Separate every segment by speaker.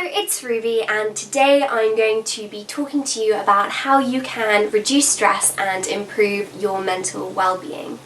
Speaker 1: Hello, it's Ruby, and today I'm going to be talking to you about how you can reduce stress and improve your mental well-being.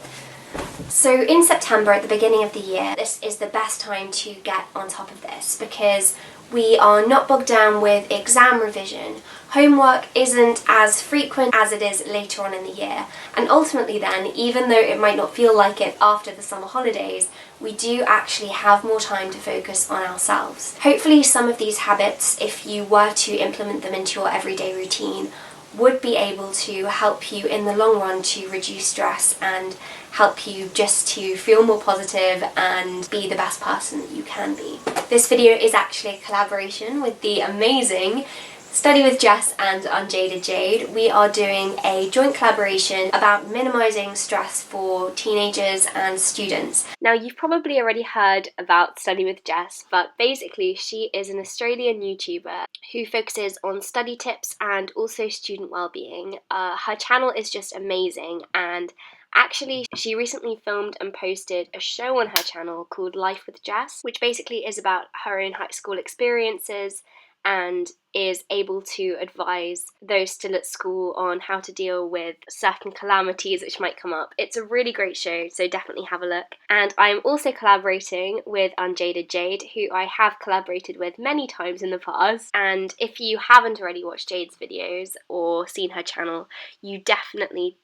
Speaker 1: So in September, at the beginning of the year, this is the best time to get on top of this because we are not bogged down with exam revision. Homework isn't as frequent as it is later on in the year, and ultimately then, even though it might not feel like it after the summer holidays, we do actually have more time to focus on ourselves. Hopefully some of these habits, if you were to implement them into your everyday routine, would be able to help you in the long run to reduce stress and help you just to feel more positive and be the best person that you can be. This video is actually a collaboration with the amazing Study with Jess and Unjaded Jade. We are doing a joint collaboration about minimising stress for teenagers and students. Now, you've probably already heard about Study with Jess, but basically she is an Australian YouTuber who focuses on study tips and also student well-being. Her channel is just amazing, and actually, she recently filmed and posted a show on her channel called Life with Jess, which basically is about her own high school experiences and is able to advise those still at school on how to deal with certain calamities which might come up. It's a really great show, so definitely have a look. And I'm also collaborating with Unjaded Jade, who I have collaborated with many times in the past. And if you haven't already watched Jade's videos or seen her channel, you definitely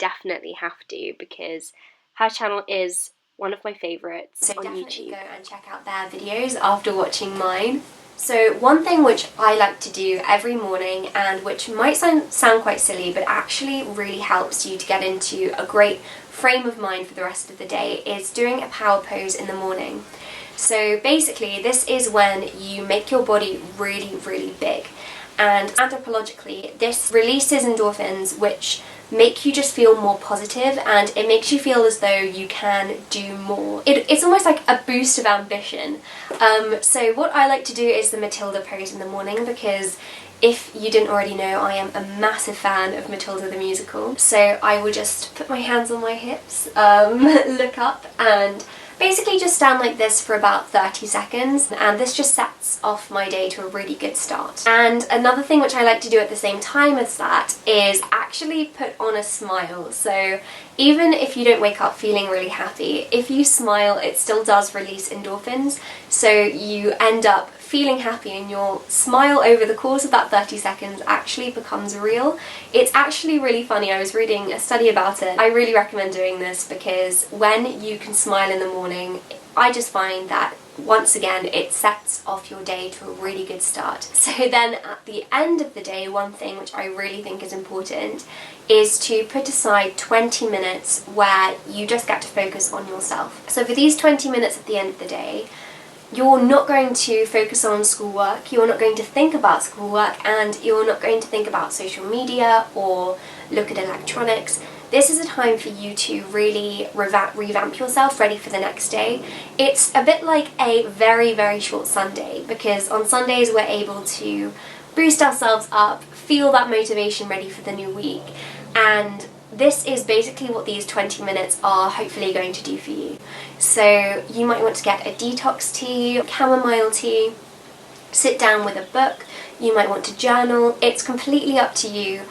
Speaker 1: have to, because her channel is one of my favourites on YouTube. So definitely go and check out their videos after watching mine. So one thing which I like to do every morning, and which might sound quite silly, but actually really helps you to get into a great frame of mind for the rest of the day, is doing a power pose in the morning. So basically this is when you make your body really big, and anthropologically this releases endorphins which make you just feel more positive, and it makes you feel as though you can do more. It's almost like a boost of ambition. So what I like to do is the Matilda Pose in the morning, because if you didn't already know, I am a massive fan of Matilda the musical. So I will just put my hands on my hips, look up, and basically just stand like this for about 30 seconds, and this just sets off my day to a really good start. And another thing which I like to do at the same time as that is actually put on a smile. So even if you don't wake up feeling really happy, if you smile, it still does release endorphins, so you end up feeling happy, and your smile over the course of that 30 seconds actually becomes real. It's actually really funny. I was reading a study about it. I really recommend doing this because when you can smile in the morning, I just find that once again it sets off your day to a really good start. So then at the end of the day, one thing which I really think is important is to put aside 20 minutes where you just get to focus on yourself. So for these 20 minutes at the end of the day, you're not going to focus on schoolwork, you're not going to think about schoolwork, and you're not going to think about social media or look at electronics. This is a time for you to really revamp yourself, ready for the next day. It's a bit like a very short Sunday, because on Sundays we're able to boost ourselves up, feel that motivation, ready for the new week, and this is basically what these 20 minutes are hopefully going to do for you. So you might want to get a detox tea, chamomile tea, sit down with a book, you might want to journal. It's completely up to you.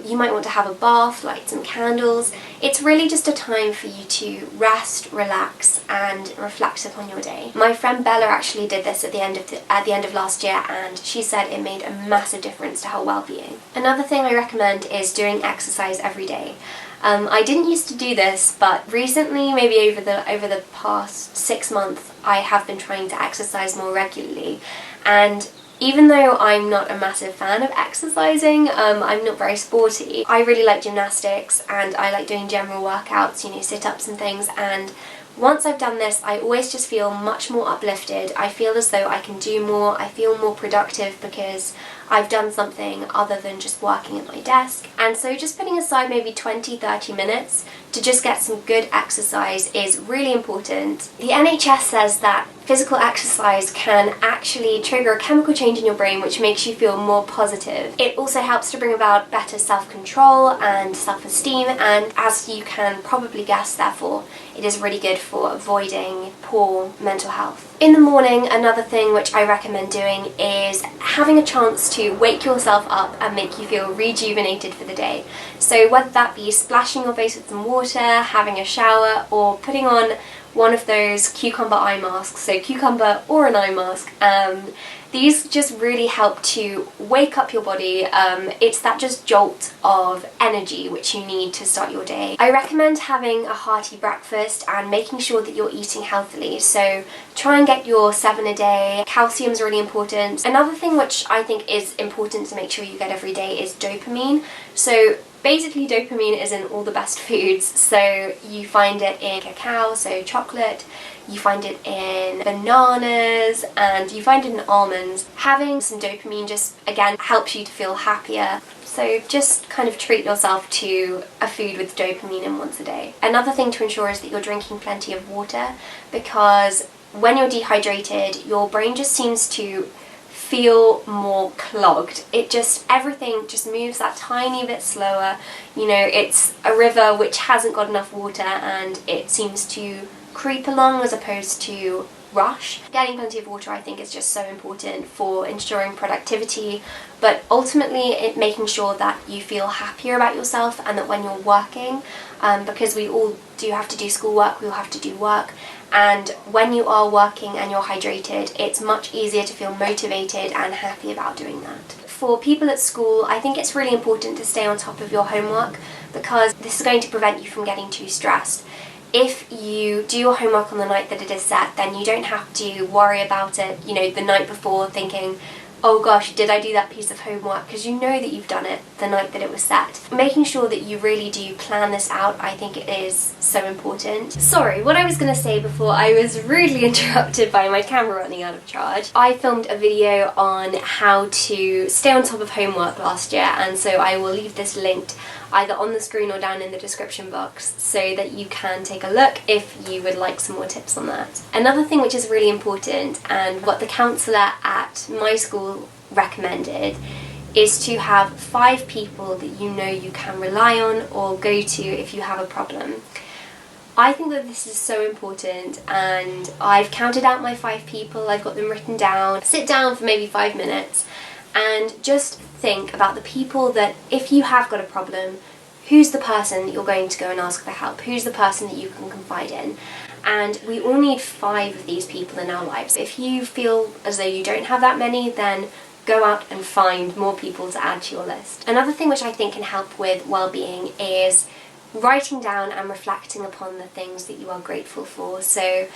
Speaker 1: You might want to have a bath, light some candles. It's really just a time for you to rest, relax, and reflect upon your day. My friend Bella actually did this at the end of last year, and she said it made a massive difference to her well-being. Another thing I recommend is doing exercise every day. I didn't used to do this, but recently, maybe over the past 6 months, I have been trying to exercise more regularly, and even though I'm not a massive fan of exercising, I'm not very sporty, I really like gymnastics and I like doing general workouts, you know, sit-ups and things, and once I've done this, I always just feel much more uplifted. I feel as though I can do more, I feel more productive because I've done something other than just working at my desk. And so just putting aside maybe 20-30 minutes to just get some good exercise is really important. The NHS says that physical exercise can actually trigger a chemical change in your brain which makes you feel more positive. It also helps to bring about better self-control and self-esteem, and as you can probably guess, therefore, it is really good for avoiding poor mental health. In the morning, another thing which I recommend doing is having a chance to wake yourself up and make you feel rejuvenated for the day. So whether that be splashing your face with some water, having a shower, or putting on one of those cucumber eye masks, so cucumber or an eye mask, these just really help to wake up your body. It's that just jolt of energy which you need to start your day. I recommend having a hearty breakfast and making sure that you're eating healthily, so try and get your 7 a day. Calcium is really important. Another thing which I think is important to make sure you get every day is dopamine. So basically dopamine is in all the best foods, so you find it in cacao, so chocolate, you find it in bananas, and you find it in almonds. Having some dopamine just, again, helps you to feel happier. So just kind of treat yourself to a food with dopamine in once a day. Another thing to ensure is that you're drinking plenty of water, because when you're dehydrated, your brain just seems to feel more clogged. Everything just moves that tiny bit slower. You know, it's a river which hasn't got enough water and it seems to creep along as opposed to rush. Getting plenty of water, I think, is just so important for ensuring productivity, but ultimately making sure that you feel happier about yourself, and that when you're working, because we all do have to do schoolwork, we all have to do work, and when you are working and you're hydrated, it's much easier to feel motivated and happy about doing that. For people at school, I think it's really important to stay on top of your homework, because this is going to prevent you from getting too stressed. If you do your homework on the night that it is set, then you don't have to worry about it, you know, the night before, thinking, oh gosh, did I do that piece of homework? Because you know that you've done it the night that it was set. Making sure that you really do plan this out, I think it is so important. Sorry, what I was going to say before I was rudely interrupted by my camera running out of charge. I filmed a video on how to stay on top of homework last year, and so I will leave this linked either on the screen or down in the description box so that you can take a look if you would like some more tips on that. Another thing which is really important, and what the counsellor at my school recommended, is to have 5 people that you know you can rely on or go to if you have a problem. I think that this is so important, and I've counted out my 5 people, I've got them written down. Sit down for maybe 5 minutes and just think about the people that, if you have got a problem, who's the person that you're going to go and ask for help? Who's the person that you can confide in? And we all need 5 of these people in our lives. If you feel as though you don't have that many, then go out and find more people to add to your list. Another thing which I think can help with well-being is writing down and reflecting upon the things that you are grateful for. So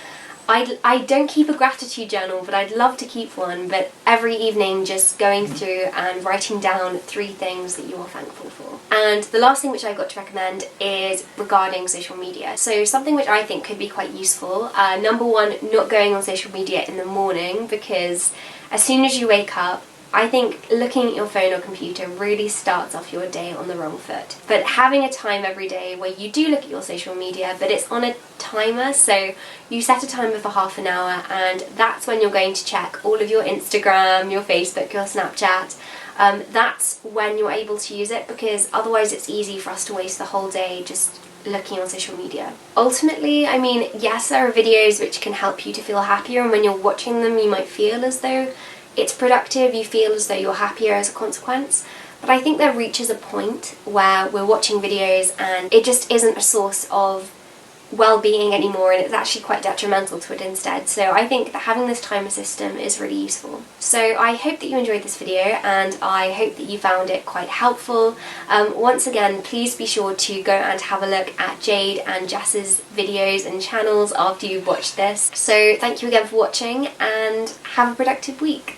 Speaker 1: I don't keep a gratitude journal, but I'd love to keep one, but every evening just going through and writing down 3 things that you are thankful for. And the last thing which I've got to recommend is regarding social media. So something which I think could be quite useful, number 1, not going on social media in the morning, because as soon as you wake up, I think looking at your phone or computer really starts off your day on the wrong foot. But having a time every day where you do look at your social media, but it's on a timer, so you set a timer for half an hour, and that's when you're going to check all of your Instagram, your Facebook, your Snapchat. That's when you're able to use it, because otherwise it's easy for us to waste the whole day just looking on social media. Ultimately, I mean, yes, there are videos which can help you to feel happier, and when you're watching them you might feel as though it's productive, you feel as though you're happier as a consequence, but I think there reaches a point where we're watching videos and it just isn't a source of well-being anymore, and it's actually quite detrimental to it instead. So I think that having this timer system is really useful. So I hope that you enjoyed this video, and I hope that you found it quite helpful. Once again, please be sure to go and have a look at Jade and Jess's videos and channels after you've watched this. So thank you again for watching, and have a productive week.